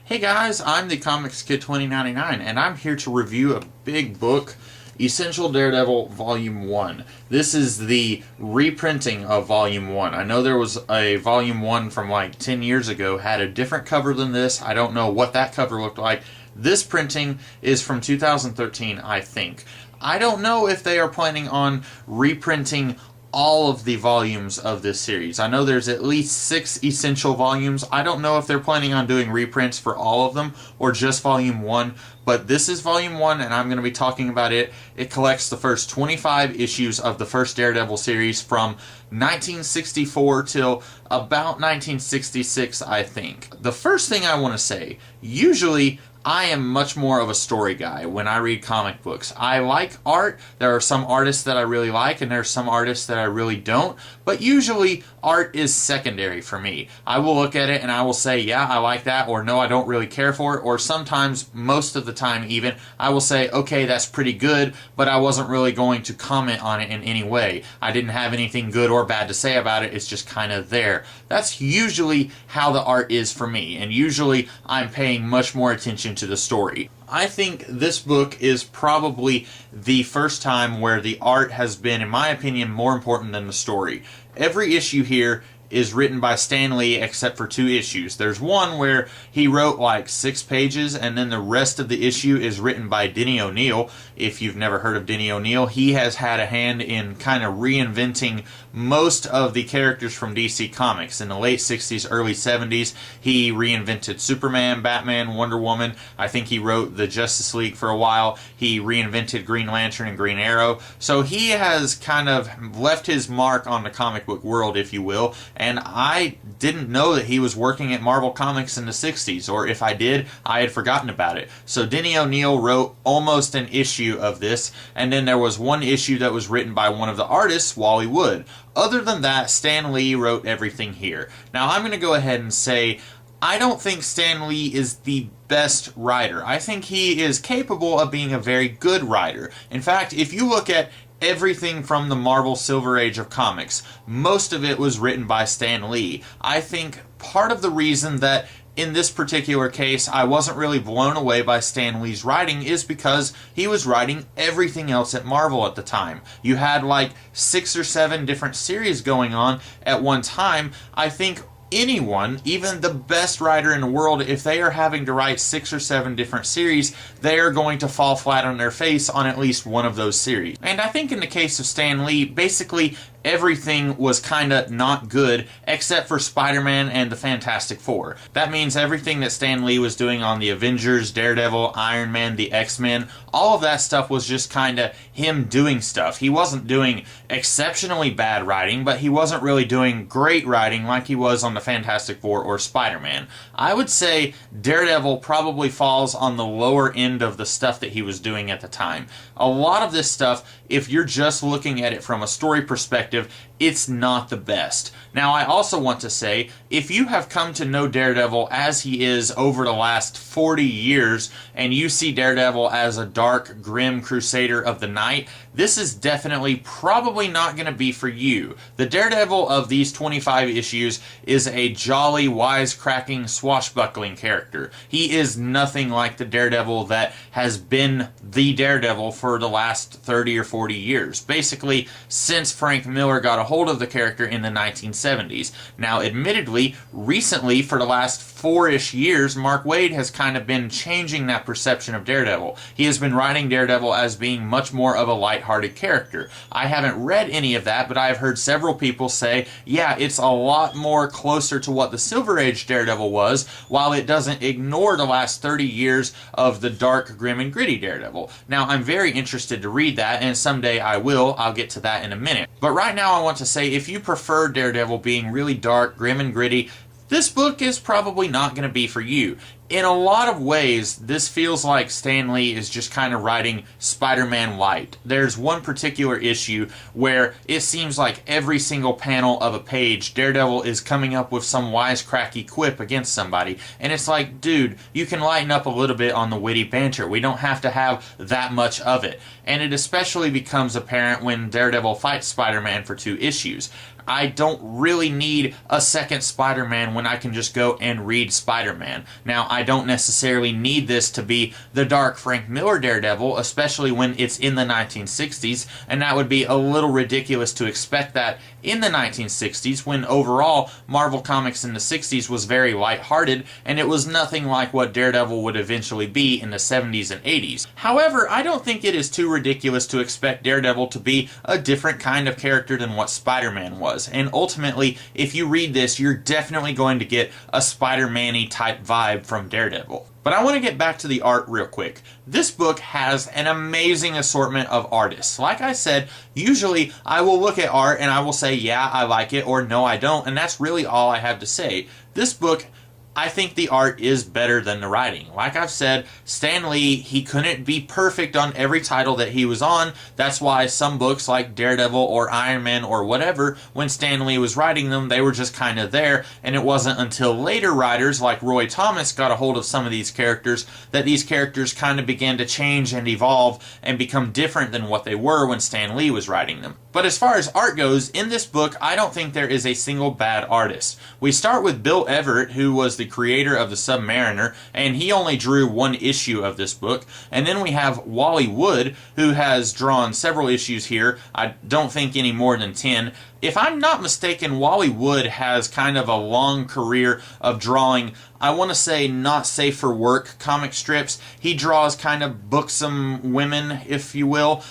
Hey guys, I'm the Comics Kid 2099, and I'm here to review a big book, Essential Daredevil Volume 1. This is the reprinting of Volume 1. I know there was a Volume 1 from like 10 years ago, had a different cover than this. I don't know what that cover looked like. This printing is from 2013, I think. I don't know if they are planning on reprinting all of the volumes of this series. I know there's at least 6 essential volumes. I don't know if they're planning on doing reprints for all of them or just volume 1, but this is volume 1 and I'm going to be talking about it. It collects the first 25 issues of the first Daredevil series from 1964 till about 1966, I think. The first thing I want to say, usually I am much more of a story guy when I read comic books. I like art. There are some artists that I really like, and there are some artists that I really don't. But usually, art is secondary for me. I will look at it and I will say, yeah, I like that, or no, I don't really care for it. Or sometimes, most of the time even, I will say, okay, that's pretty good, but I wasn't really going to comment on it in any way. I didn't have anything good or bad to say about it. It's just kind of there. That's usually how the art is for me, and usually I'm paying much more attention to the story. I think this book is probably the first time where the art has been, in my opinion, more important than the story. Every issue here is written by Stan Lee except for 2 issues. There's one where he wrote like 6 pages, and then the rest of the issue is written by Denny O'Neil. If you've never heard of Denny O'Neil, he has had a hand in kind of reinventing most of the characters from DC Comics. In the late 60s, early 70s, he reinvented Superman, Batman, Wonder Woman. I think he wrote the Justice League for a while. He reinvented Green Lantern and Green Arrow. So he has kind of left his mark on the comic book world, if you will. And I didn't know that he was working at Marvel Comics in the 60s, or if I did, I had forgotten about it. So Denny O'Neil wrote almost an issue of this, and then there was one issue that was written by one of the artists, Wally Wood. Other than that, Stan Lee wrote everything here. Now I'm going to go ahead and say, I don't think Stan Lee is the best writer. I think he is capable of being a very good writer. In fact, if you look at everything from the Marvel Silver Age of comics, most of it was written by Stan Lee. I think part of the reason that in this particular case I wasn't really blown away by Stan Lee's writing is because he was writing everything else at Marvel at the time. You had like 6 or 7 different series going on at one time. I think anyone, even the best writer in the world, if they are having to write 6 or 7 different series, they are going to fall flat on their face on at least one of those series. And I think in the case of Stan Lee, basically everything was kinda not good except for Spider-Man and the Fantastic Four. That means everything that Stan Lee was doing on the Avengers, Daredevil, Iron Man, the X-Men, all of that stuff was just kinda him doing stuff. He wasn't doing exceptionally bad writing, but he wasn't really doing great writing like he was on the Fantastic Four or Spider-Man. I would say Daredevil probably falls on the lower end of the stuff that he was doing at the time. A lot of this stuff, if you're just looking at it from a story perspective, it's not the best. Now, I also want to say, if you have come to know Daredevil as he is over the last 40 years, and you see Daredevil as a dark, grim crusader of the night, this is definitely probably not going to be for you. The Daredevil of these 25 issues is a jolly, wisecracking, swashbuckling character. He is nothing like the Daredevil that has been the Daredevil for the last 30 or 40 years. Basically, since Frank Miller got a hold of the character in the 1970s. Now, admittedly, recently, for the last 4-ish years, Mark Waid has kind of been changing that perception of Daredevil. He has been writing Daredevil as being much more of a lighthearted character. I haven't read any of that, but I have heard several people say, yeah, it's a lot more closer to what the Silver Age Daredevil was, while it doesn't ignore the last 30 years of the dark, grim, and gritty Daredevil. Now, I'm very interested to read that, and someday I will. I'll get to that in a minute. But right now I want to say, if you prefer Daredevil being really dark, grim, and gritty, this book is probably not going to be for you. In a lot of ways, this feels like Stan Lee is just kind of writing Spider-Man light. There's one particular issue where it seems like every single panel of a page, Daredevil is coming up with some wisecracky quip against somebody. And it's like, dude, you can lighten up a little bit on the witty banter. We don't have to have that much of it. And it especially becomes apparent when Daredevil fights Spider-Man for 2 issues. I don't really need a second Spider-Man when I can just go and read Spider-Man. Now, I don't necessarily need this to be the dark Frank Miller Daredevil, especially when it's in the 1960s, and that would be a little ridiculous to expect that in the 1960s, when overall Marvel Comics in the 60s was very lighthearted, and it was nothing like what Daredevil would eventually be in the 70s and 80s. However, I don't think it is too ridiculous to expect Daredevil to be a different kind of character than what Spider-Man was, and ultimately, if you read this, you're definitely going to get a Spider-Man-y type vibe from Daredevil. But I want to get back to the art real quick. This book has an amazing assortment of artists. Like I said, usually I will look at art and I will say, yeah, I like it, or no, I don't, and that's really all I have to say. This book, I think the art is better than the writing. Like I've said, Stan Lee, he couldn't be perfect on every title that he was on. That's why some books like Daredevil or Iron Man or whatever, when Stan Lee was writing them, they were just kind of there, and it wasn't until later writers like Roy Thomas got a hold of some of these characters that these characters kind of began to change and evolve and become different than what they were when Stan Lee was writing them. But as far as art goes, in this book, I don't think there is a single bad artist. We start with Bill Everett, who was the creator of the Submariner, and he only drew one issue of this book. And then we have Wally Wood, who has drawn several issues here. I don't think any more than 10. If I'm not mistaken, Wally Wood has kind of a long career of drawing, I want to say, not safe for work comic strips. He draws kind of buxom women, if you will.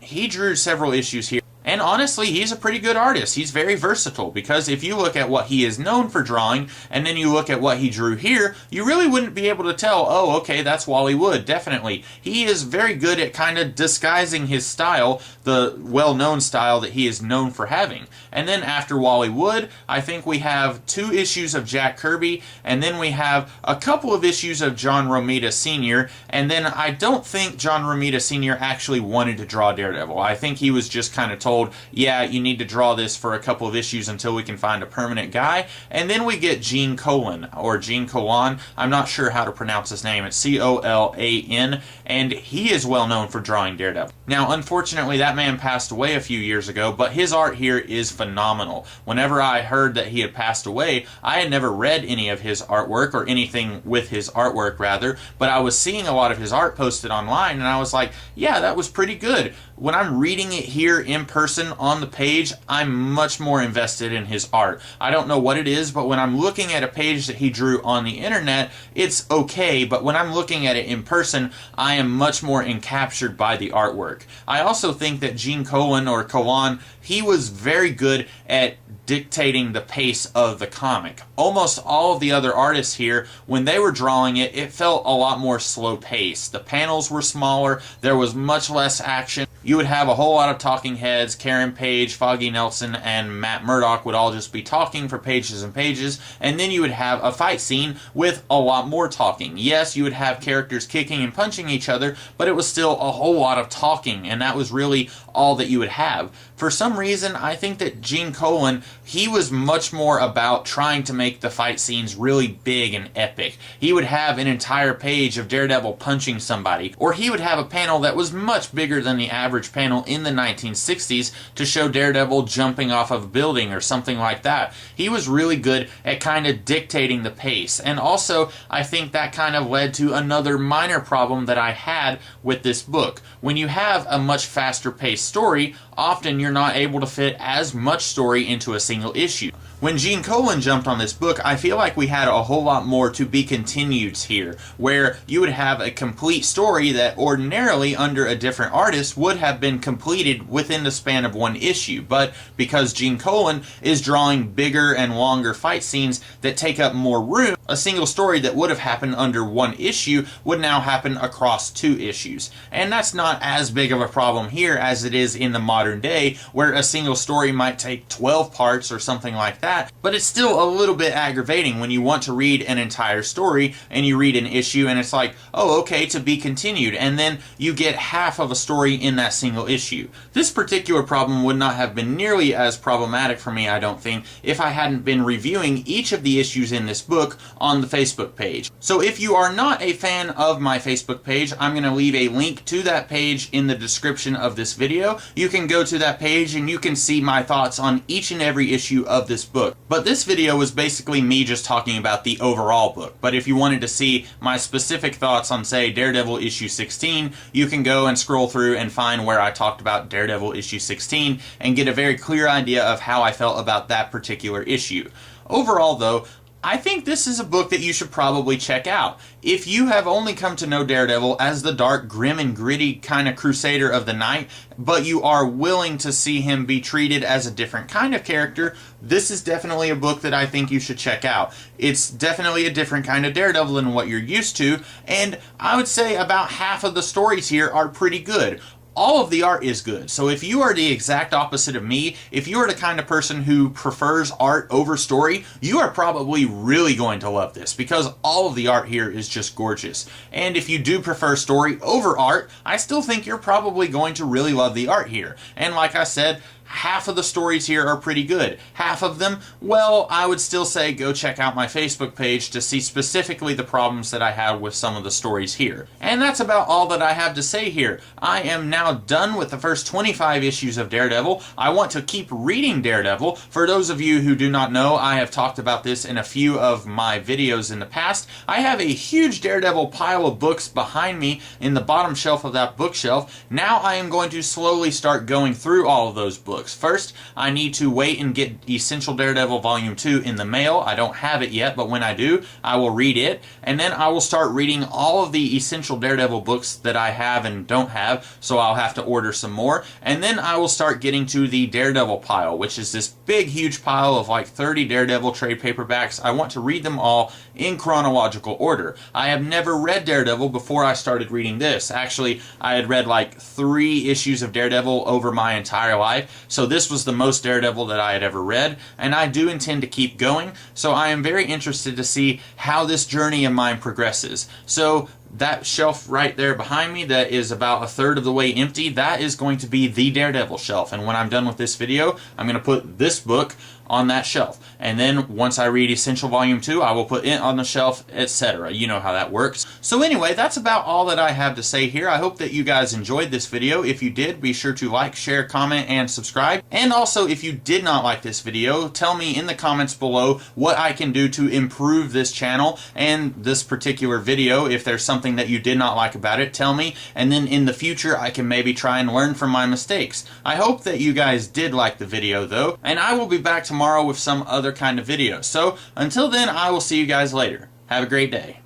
He drew several issues here. And honestly, he's a pretty good artist. He's very versatile, because if you look at what he is known for drawing, and then you look at what he drew here, you really wouldn't be able to tell, oh, okay, that's Wally Wood, definitely. He is very good at kind of disguising his style, the well-known style that he is known for having. And then after Wally Wood, I think we have 2 issues of Jack Kirby, and then we have a couple of issues of John Romita Sr., and then I don't think John Romita Sr. actually wanted to draw Daredevil. I think he was just kind of told, yeah, you need to draw this for a couple of issues until we can find a permanent guy. And then we get Gene Colan, or Gene Colan. I'm not sure how to pronounce his name. It's C-O-L-A-N, and he is well known for drawing Daredevil. Now, unfortunately, that man passed away a few years ago, but his art here is phenomenal. Whenever I heard that he had passed away, I had never read any of his artwork, or anything with his artwork, rather, but I was seeing a lot of his art posted online, and I was like, yeah, that was pretty good. When I'm reading it here in person on the page, I'm much more invested in his art. I don't know what it is, but when I'm looking at a page that he drew on the internet, it's okay, but when I'm looking at it in person, I am much more encaptured by the artwork. I also think that Gene Colan, or Colan, he was very good at dictating the pace of the comic. Almost all of the other artists here, when they were drawing it, it felt a lot more slow paced. The panels were smaller, there was much less action. You would have a whole lot of talking heads. Karen Page, Foggy Nelson, and Matt Murdock would all just be talking for pages and pages, and then you would have a fight scene with a lot more talking. Yes, you would have characters kicking and punching each other, but it was still a whole lot of talking, and that was really all that you would have. For some reason, I think that Gene Colan, he was much more about trying to make the fight scenes really big and epic. He would have an entire page of Daredevil punching somebody, or he would have a panel that was much bigger than the average panel in the 1960s to show Daredevil jumping off of a building or something like that. He was really good at kind of dictating the pace, and also I think that kind of led to another minor problem that I had with this book. When you have a much faster paced story, often you're not able to fit as much story into a single issue. When Gene Colan jumped on this book, I feel like we had a whole lot more to be continued here, where you would have a complete story that ordinarily under a different artist would have been completed within the span of one issue, but because Gene Colan is drawing bigger and longer fight scenes that take up more room, a single story that would have happened under one issue would now happen across 2 issues. And that's not as big of a problem here as it is in the modern day, where a single story might take 12 parts or something like that. But it's still a little bit aggravating when you want to read an entire story and you read an issue and it's like, oh, okay, to be continued, and then you get half of a story in that single issue. This particular problem would not have been nearly as problematic for me, I don't think, if I hadn't been reviewing each of the issues in this book on the Facebook page. So if you are not a fan of my Facebook page, I'm going to leave a link to that page in the description of this video. You can go to that page and you can see my thoughts on each and every issue of this book. But this video was basically me just talking about the overall book. But if you wanted to see my specific thoughts on, say, Daredevil issue 16, you can go and scroll through and find where I talked about Daredevil issue 16 and get a very clear idea of how I felt about that particular issue. Overall, though, I think this is a book that you should probably check out. If you have only come to know Daredevil as the dark, grim, and gritty kind of crusader of the night, but you are willing to see him be treated as a different kind of character, this is definitely a book that I think you should check out. It's definitely a different kind of Daredevil than what you're used to, and I would say about half of the stories here are pretty good. All of the art is good. So if you are the exact opposite of me, if you are the kind of person who prefers art over story, you are probably really going to love this because all of the art here is just gorgeous. And if you do prefer story over art, I still think you're probably going to really love the art here. And like I said, half of the stories here are pretty good. Half of them, well, I would still say go check out my Facebook page to see specifically the problems that I had with some of the stories here. And that's about all that I have to say here. I am now done with the first 25 issues of Daredevil. I want to keep reading Daredevil. For those of you who do not know, I have talked about this in a few of my videos in the past. I have a huge Daredevil pile of books behind me in the bottom shelf of that bookshelf. Now I am going to slowly start going through all of those books. First, I need to wait and get Essential Daredevil Volume 2 in the mail. I don't have it yet, but when I do, I will read it. And then I will start reading all of the Essential Daredevil books that I have and don't have, so I'll have to order some more. And then I will start getting to the Daredevil pile, which is this big, huge pile of like 30 Daredevil trade paperbacks. I want to read them all in chronological order. I have never read Daredevil before I started reading this. Actually, I had read like 3 issues of Daredevil over my entire life. So this was the most Daredevil that I had ever read, and I do intend to keep going, so I am very interested to see how this journey of mine progresses. So that shelf right there behind me that is about a third of the way empty, that is going to be the Daredevil shelf, and when I'm done with this video, I'm going to put this book on that shelf. And then once I read Essential Volume 2, I will put it on the shelf, etc. You know how that works. So anyway, that's about all that I have to say here. I hope that you guys enjoyed this video. If you did, be sure to like, share, comment, and subscribe. And also, if you did not like this video, tell me in the comments below what I can do to improve this channel and this particular video. If there's something that you did not like about it, tell me. And then in the future, I can maybe try and learn from my mistakes. I hope that you guys did like the video, though. And I will be back tomorrow with some other kind of video. So until then, I will see you guys later. Have a great day.